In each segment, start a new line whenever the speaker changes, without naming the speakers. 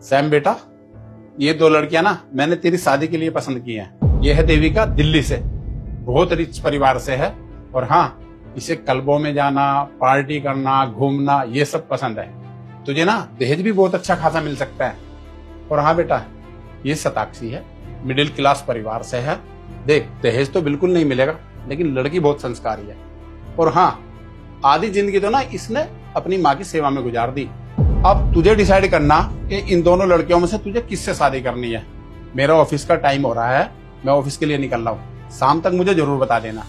Sam बेटा, ये दो लड़कियां ना मैंने तेरी शादी के लिए पसंद की हैं। ये है देविका, दिल्ली से, बहुत रिच परिवार से है। और हाँ, इसे क्लबों में जाना, पार्टी करना, घूमना, ये सब पसंद है। तुझे ना दहेज भी बहुत अच्छा खासा मिल सकता है। और हाँ बेटा, ये शताक्षी है, मिडिल क्लास परिवार से है। देख, दहेज तो बिल्कुल नहीं मिलेगा, लेकिन लड़की बहुत संस्कारी है। और हाँ, आधी जिंदगी तो ना इसने अपनी माँ की सेवा में गुजार दी। अब तुझे डिसाइड करना कि इन दोनों लड़कियों में से तुझे किससे शादी करनी है। मेरा ऑफिस का टाइम हो रहा है, मैं ऑफिस के लिए निकल रहा हूँ। शाम तक मुझे जरूर बता देना।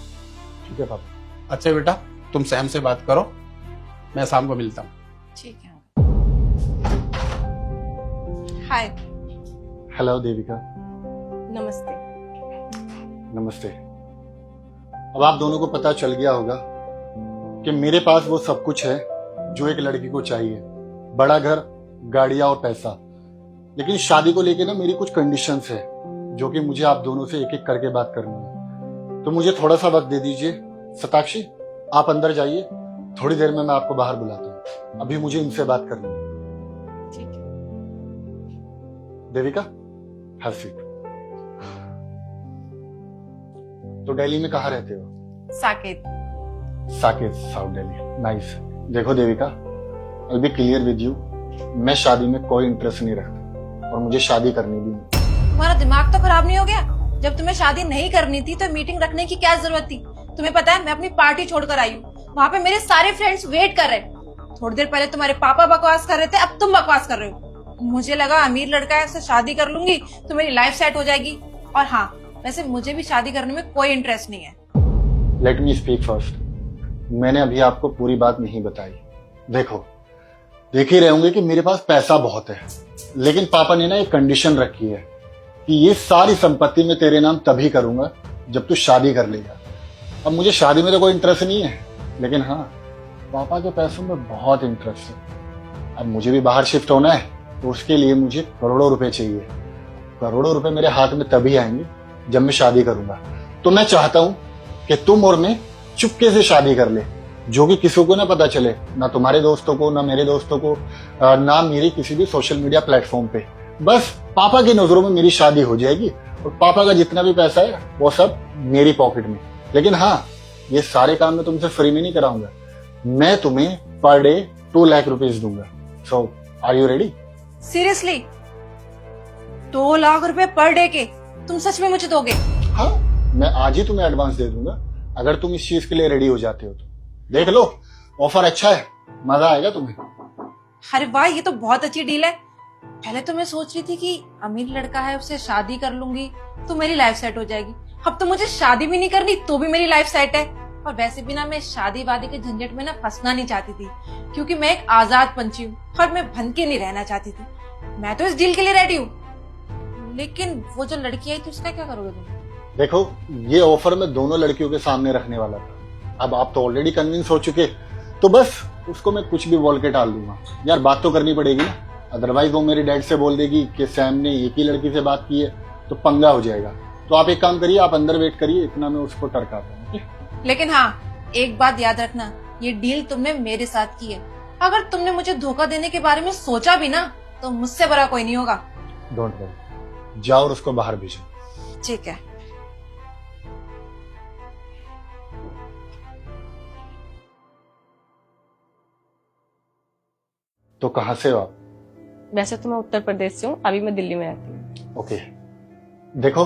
ठीक है पापा।
अच्छा बेटा, तुम सैम से बात करो, मैं शाम को मिलता हूँ।
ठीक है। हाय।
हेलो देविका।
नमस्ते।
नमस्ते। अब आप दोनों को पता चल गया होगा कि मेरे पास वो सब कुछ है जो एक लड़की को चाहिए, बड़ा घर, गाड़ियां और पैसा। लेकिन शादी को लेके ना मेरी कुछ कंडीशंस है जो कि मुझे आप दोनों से एक एक करके बात करनी है। तो मुझे थोड़ा सा वक्त दे दीजिए। शताक्षी, आप अंदर जाइए, थोड़ी देर में मैं आपको बाहर बुलाता हूँ। अभी मुझे इनसे बात करनी है।
ठीक है।
Devika, have seat. तो दिल्ली में कहाँ रहते हो?
साकेत।
साकेत, साउथ दिल्ली। नाइस। देखो Devika, I'll be clear with you, मैं शादी में कोई इंटरेस्ट नहीं रखता और मुझे शादी करनी भी नहीं।
तुम्हारा दिमाग तो खराब नहीं हो गया? जब तुम्हें शादी नहीं करनी थी तो मीटिंग रखने की क्या जरूरत थी? तुम्हें पता है, मैं अपनी पार्टी छोड़कर आई हूँ। वहाँ पे मेरे सारे फ्रेंड्स वेट कर रहे हैं। थोड़ी देर पहले तुम्हारे पापा बकवास कर रहे थे, अब तुम बकवास कर रहे हो। मुझे लगा अमीर लड़का है, उससे शादी कर लूंगी तो मेरी लाइफ सेट हो जाएगी। और हाँ, वैसे मुझे भी शादी करने में कोई इंटरेस्ट नहीं है।
Let me speak first. मैंने अभी आपको पूरी बात नहीं बताई। देखो, देख ही रहे होंगे कि मेरे पास पैसा बहुत है, लेकिन पापा ने ना एक कंडीशन रखी है कि ये सारी संपत्ति मैं तेरे नाम तभी करूंगा जब तू शादी कर लेगा। अब मुझे शादी में तो कोई इंटरेस्ट नहीं है, लेकिन हाँ, पापा के पैसों में बहुत इंटरेस्ट है। अब मुझे भी बाहर शिफ्ट होना है, तो उसके लिए मुझे करोड़ों रुपए चाहिए। करोड़ों रुपए मेरे हाथ में तभी आएंगे जब मैं शादी करूंगा। तो मैं चाहता हूं कि तुम और मैं चुपके से शादी कर ले, जो कि किसी को ना पता चले, ना तुम्हारे दोस्तों को, ना मेरे दोस्तों को, ना मेरी किसी भी सोशल मीडिया प्लेटफॉर्म पे। बस पापा की नजरों में मेरी शादी हो जाएगी और पापा का जितना भी पैसा है वो सब मेरी पॉकेट में। लेकिन हाँ, ये सारे काम मैं तुमसे फ्री में नहीं कराऊंगा। मैं तुम्हें पर डे 2 लाख रुपीज दूंगा। So are you ready?
Seriously? 2 lakh रुपए पर डे के तुम सच में मुझे दोगे?
हाँ, मैं आज ही तुम्हें एडवांस दे दूंगा अगर तुम इस चीज के लिए रेडी हो जाते हो तो। देख लो, ऑफर अच्छा है, मजा आएगा तुम्हें।
अरे वाह, ये तो बहुत अच्छी डील है। पहले तो मैं सोच रही थी कि अमीर लड़का है, उससे शादी कर लूंगी तो मेरी लाइफ सेट हो जाएगी। अब तो मुझे शादी भी नहीं करनी तो भी मेरी लाइफ सेट है। और वैसे भी ना, मैं शादी वादी के झंझट में ना फंसना नहीं चाहती थी, क्योंकि मैं एक आजाद पंछी हूँ और मैं बंध के नहीं रहना चाहती थी। मैं तो इस डील के लिए रेडी हूँ। लेकिन वो जो लड़की आई थी, उसका क्या करोगे तुम?
देखो, ये ऑफर मैं दोनों लड़कियों के सामने रखने वाला था। अब आप तो ऑलरेडी कन्विंस हो चुके, तो बस उसको मैं कुछ भी बोल के टाल दूंगा। यार, बात तो करनी पड़ेगी ना, अदरवाइज वो मेरे डैड से बोल देगी कि सैम ने एक ही लड़की से बात की है, तो पंगा हो जाएगा। तो आप एक काम करिए, आप अंदर वेट करिए, इतना मैं उसको टरकाता हूँ।
लेकिन हाँ, एक बात याद रखना, ये डील तुमने मेरे साथ की है। अगर तुमने मुझे धोखा देने के बारे में सोचा भी ना, तो मुझसे बड़ा कोई नहीं होगा।
डोंट वरी, जाओ और उसको बाहर भेजो।
ठीक है।
तो कहाँ से हो आप?
वैसे तो मैं उत्तर प्रदेश से हूँ, अभी मैं दिल्ली में रहती हूँ।
ओके। देखो,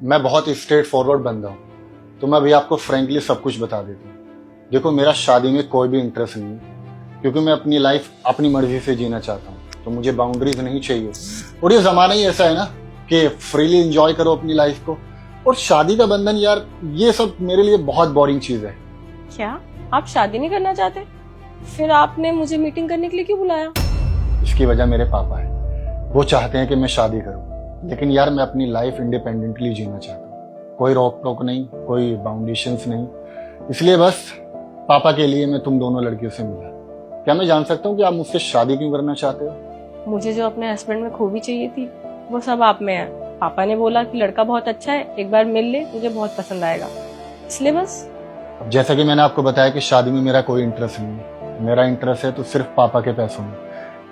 मैं बहुत स्ट्रेट फॉरवर्ड बंदा हूँ, तो मैं अभी आपको फ्रेंकली सब कुछ बता देता हूँ। देखो, मेरा शादी में कोई भी इंटरेस्ट नहीं है, क्योंकि मैं अपनी लाइफ अपनी मर्जी से जीना चाहता हूँ। तो मुझे बाउंड्रीज नहीं चाहिए। और ये जमाना ही ऐसा है ना कि फ्रीली एंजॉय करो अपनी लाइफ को। और शादी का बंधन, यार, ये सब मेरे लिए बहुत बोरिंग चीज है।
क्या आप शादी नहीं करना चाहते? फिर आपने मुझे मीटिंग करने के लिए क्यों बुलाया?
इसकी वजह मेरे पापा है। वो चाहते हैं कि मैं शादी करूं, लेकिन यार मैं अपनी लाइफ इंडिपेंडेंटली जीना चाहता हूँ। कोई रोक टोक नहीं, कोई बाउंडेशंस नहीं। इसलिए बस पापा के लिए मैं तुम दोनों लड़कियों से मिला। क्या मैं जान सकता हूँ कि आप मुझसे शादी क्यों करना चाहते हो?
मुझे जो अपने हस्बैंड में खूबी चाहिए थी, वो सब आप में है। पापा ने बोला कि लड़का बहुत अच्छा है, एक बार मिल ले, मुझे बहुत पसंद आएगा, इसलिए बस।
अब जैसा कि मैंने आपको बताया कि शादी में मेरा कोई इंटरेस्ट नहीं है। मेरा इंटरेस्ट है तो सिर्फ पापा के पैसों में,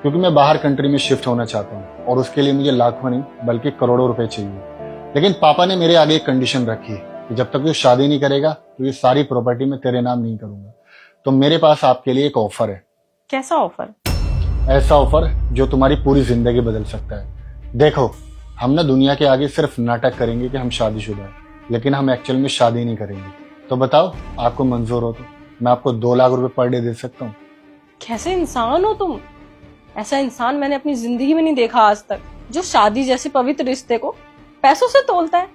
क्योंकि मैं बाहर कंट्री में शिफ्ट होना चाहता हूँ। और उसके लिए मुझे लाखों नहीं बल्कि करोड़ों रुपए चाहिए। लेकिन पापा ने मेरे आगे एक कंडीशन रखी है कि जब तक तू शादी नहीं करेगा तो ये सारी प्रॉपर्टी मैं तेरे नाम नहीं करूंगा। तो मेरे पास आपके लिए एक ऑफर है।
कैसा ऑफर?
ऐसा ऑफर जो तुम्हारी पूरी जिंदगी बदल सकता है। देखो, हम ना दुनिया के आगे सिर्फ नाटक करेंगे कि हम शादीशुदा हैं, लेकिन हम एक्चुअल में शादी नहीं करेंगे। तो बताओ, आपको मंजूर हो तो मैं आपको 2 लाख रुपए पर डे दे सकता हूँ।
कैसे इंसान हो तुम? ऐसा इंसान मैंने अपनी जिंदगी में नहीं देखा आज तक, जो शादी जैसे पवित्र रिश्ते को पैसों से तोलता है।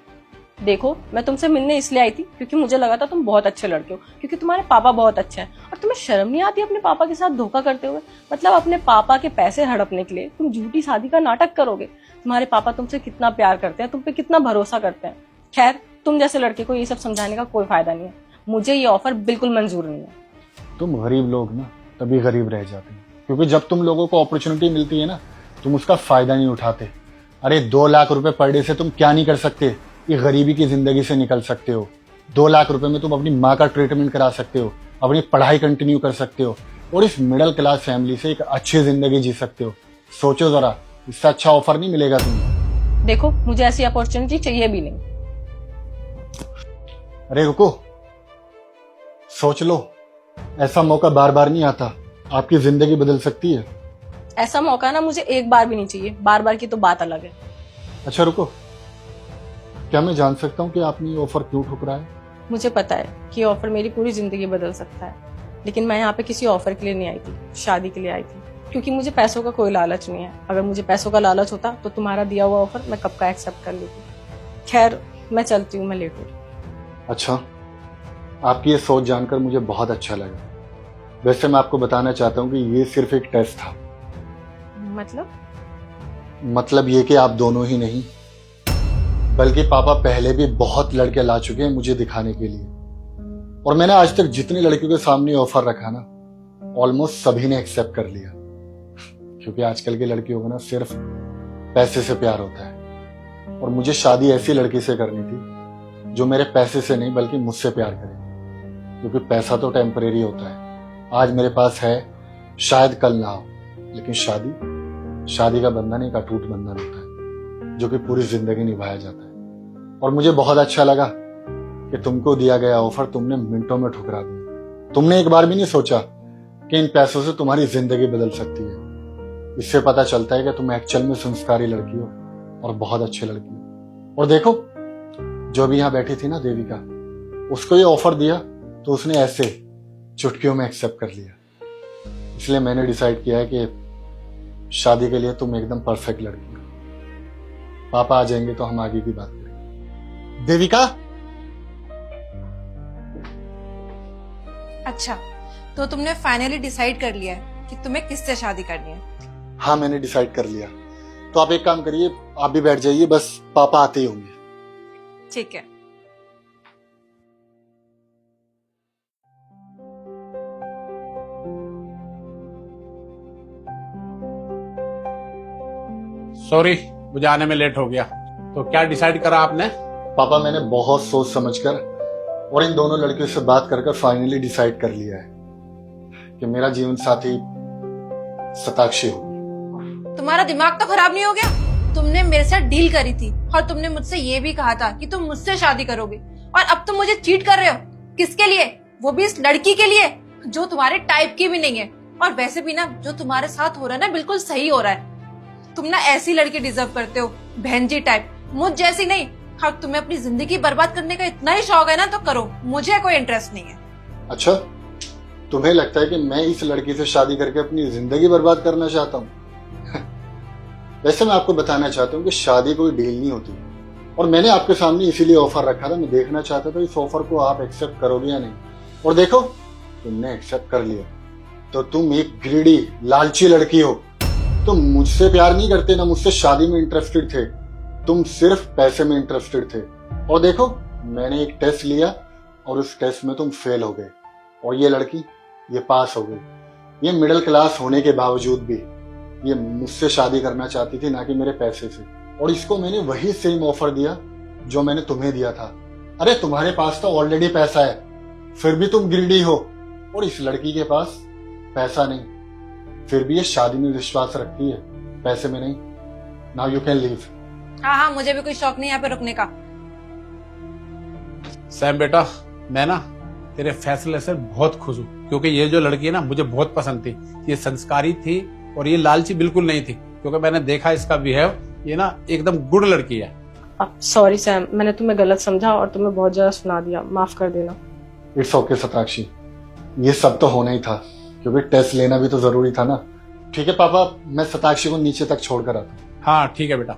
देखो, मैं तुमसे मिलने इसलिए आई थी क्योंकि मुझे लगा था तुम बहुत अच्छे लड़के हो, क्योंकि तुम्हारे पापा बहुत अच्छे हैं। और तुम्हें शर्म नहीं आती अपने पापा के साथ धोखा करते हुए? मतलब अपने पापा के पैसे हड़पने के लिए तुम झूठी शादी का नाटक करोगे। तुम्हारे पापा तुमसे कितना प्यार करते हैं, तुम पे कितना भरोसा करते हैं। खैर, तुम जैसे लड़के को ये सब समझाने का कोई फायदा नहीं है। मुझे ये ऑफर बिल्कुल मंजूर नहीं है।
तुम गरीब लोग ना तभी गरीब रह जाते हैं, क्योंकि जब तुम लोगों को अपॉर्चुनिटी मिलती है ना, तुम उसका फायदा नहीं उठाते। अरे 2 लाख रुपए पर डे से तुम क्या नहीं कर सकते? ये गरीबी की जिंदगी से निकल सकते हो। 2 लाख रुपए में तुम अपनी माँ का ट्रीटमेंट करा सकते हो, अपनी पढ़ाई कंटिन्यू कर सकते हो और इस मिडिल क्लास फैमिली से एक अच्छी जिंदगी जी सकते हो। सोचो जरा, इससे अच्छा ऑफर नहीं मिलेगा तुम्हें।
देखो, मुझे ऐसी अपॉर्चुनिटी चाहिए भी नहीं।
अरे रुको, सोच लो, ऐसा मौका बार बार नहीं आता, आपकी जिंदगी बदल सकती है।
ऐसा मौका ना मुझे एक बार भी नहीं चाहिए, बार बार की तो बात अलग है।
अच्छा रुको, क्या मैं जान सकता हूँ कि आपने ये ऑफर क्यों ठुकराया है?
मुझे पता है कि ऑफर मेरी पूरी जिंदगी बदल सकता है, लेकिन मैं यहाँ पे किसी ऑफर के लिए नहीं आई थी, शादी के लिए आई थी। क्योंकि मुझे पैसों का कोई लालच नहीं है। अगर मुझे पैसों का लालच होता तो तुम्हारा दिया हुआ ऑफर मैं कब का एक्सेप्ट कर लेती। खैर, मैं चलती हूँ, मैं लेट हो रही हूँ।
अच्छा, आपकी ये सोच जानकर मुझे बहुत अच्छा लगा। वैसे मैं आपको बताना चाहता हूँ कि ये सिर्फ एक टेस्ट था। मतलब ये कि आप दोनों ही नहीं, बल्कि पापा पहले भी बहुत लड़के ला चुके हैं मुझे दिखाने के लिए। और मैंने आज तक जितनी लड़कियों के सामने ऑफर रखा ना, ऑलमोस्ट सभी ने एक्सेप्ट कर लिया। क्योंकि आजकल की लड़कियों को ना सिर्फ पैसे से प्यार होता है, और मुझे शादी ऐसी लड़की से करनी थी जो मेरे पैसे से नहीं बल्कि मुझसे प्यार करे। क्योंकि पैसा तो टेम्परेरी होता है, आज मेरे पास है, शायद कल ना हो, लेकिन शादी का बंधन एक अटूट बंधन होता है जो कि पूरी जिंदगी निभाया जाता है। और मुझे बहुत अच्छा लगा कि तुमको दिया गया ऑफर तुमने मिनटों में ठुकरा दिया। तुमने एक बार भी नहीं सोचा कि इन पैसों से तुम्हारी जिंदगी बदल सकती है। इससे पता चलता है कि तुम एक्चुअल में संस्कारी लड़की हो और बहुत अच्छी लड़की हो। और देखो, जो भी यहाँ बैठी थी ना देविका, उसको ये ऑफर दिया तो उसने ऐसे चुटकियों में एक्सेप्ट कर लिया। इसलिए मैंने डिसाइड किया है कि शादी के लिए तुम एकदम परफेक्ट लड़की हो। पापा आ जाएंगे तो हम आगे की बात करेंगे। देविका,
अच्छा, तो तुमने फाइनली डिसाइड कर लिया है कि तुम्हें किससे शादी करनी है?
हाँ, मैंने डिसाइड कर लिया। तो आप एक काम करिए, आप भी बैठ जाइए, बस पापा आते ही होंगे।
ठीक है।
सॉरी, मुझे आने में लेट हो गया। तो क्या डिसाइड करा आपने?
पापा, मैंने बहुत सोच समझकर और इन दोनों लड़कियों से बात कर फाइनली डिसाइड कर लिया है कि मेरा जीवन साथी शताक्षी होगी।
तुम्हारा दिमाग तो खराब नहीं हो गया? तुमने मेरे साथ डील करी थी और तुमने मुझसे ये भी कहा था कि तुम मुझसे शादी करोगे, और अब तुम मुझे चीट कर रहे हो। किसके लिए? वो भी इस लड़की के लिए जो तुम्हारे टाइप की भी नहीं है। और वैसे भी ना, जो तुम्हारे साथ हो रहा है ना, बिल्कुल सही हो रहा है। तुम ना ऐसी लड़की डिजर्व करते हो, बहन जी टाइप, मुझ जैसी नहीं। हाँ, तुम्हें अपनी जिंदगी बर्बाद करने का इतना ही शौक है ना, तो करो, मुझे कोई इंटरेस्ट नहीं है।
अच्छा, तुम्हें लगता है कि मैं इस लड़की से शादी करके अपनी जिंदगी बर्बाद करना चाहता हूँ? वैसे मैं आपको बताना चाहता हूँ कि शादी कोई डील नहीं होती, और मैंने आपके सामने इसीलिए ऑफर रखा था। मैं देखना चाहता था इस ऑफर को आप एक्सेप्ट करोगे या नहीं। और देखो, तुमने एक्सेप्ट कर लिया। तो तुम एक ग्रीडी, लालची लड़की हो। तुम मुझसे प्यार नहीं करते, ना मुझसे शादी में इंटरेस्टेड थे, तुम सिर्फ पैसे में इंटरेस्टेड थे। और देखो, मैंने एक टेस्ट लिया और उस टेस्ट में तुम फेल हो गए, और ये लड़की ये पास हो गई। ये मिडिल क्लास होने के बावजूद भी ये मुझसे शादी करना चाहती थी, ना कि मेरे पैसे से। और इसको मैंने वही सेम ऑफर दिया जो मैंने तुम्हें दिया था। अरे तुम्हारे पास तो ऑलरेडी पैसा है, फिर भी तुम ग्रीडी हो, और इस लड़की के पास पैसा नहीं, फिर भी ये शादी में विश्वास रखती है, पैसे में नहीं। Now you can leave.
हाँ हाँ, मुझे भी कोई शौक नहीं यहाँ पे रुकने का।
सैम बेटा, मैं ना तेरे फैसले से बहुत खुश हूँ, क्योंकि ये जो लड़की है ना मुझे बहुत पसंद थी। ये संस्कारी थी और ये लालची बिल्कुल नहीं थी, क्योंकि मैंने देखा इसका बिहेव, ये ना एकदम गुड लड़की है।
अब सॉरी सैम, मैंने तुम्हें गलत समझा और तुम्हें बहुत ज्यादा सुना दिया, माफ कर देना।
इट्स ओके शताक्षी, ये सब तो होना ही था, क्योंकि टेस्ट लेना भी तो जरूरी था ना। ठीक है पापा, मैं शताक्षी को नीचे तक छोड़कर आता हूँ।
हाँ ठीक है बेटा।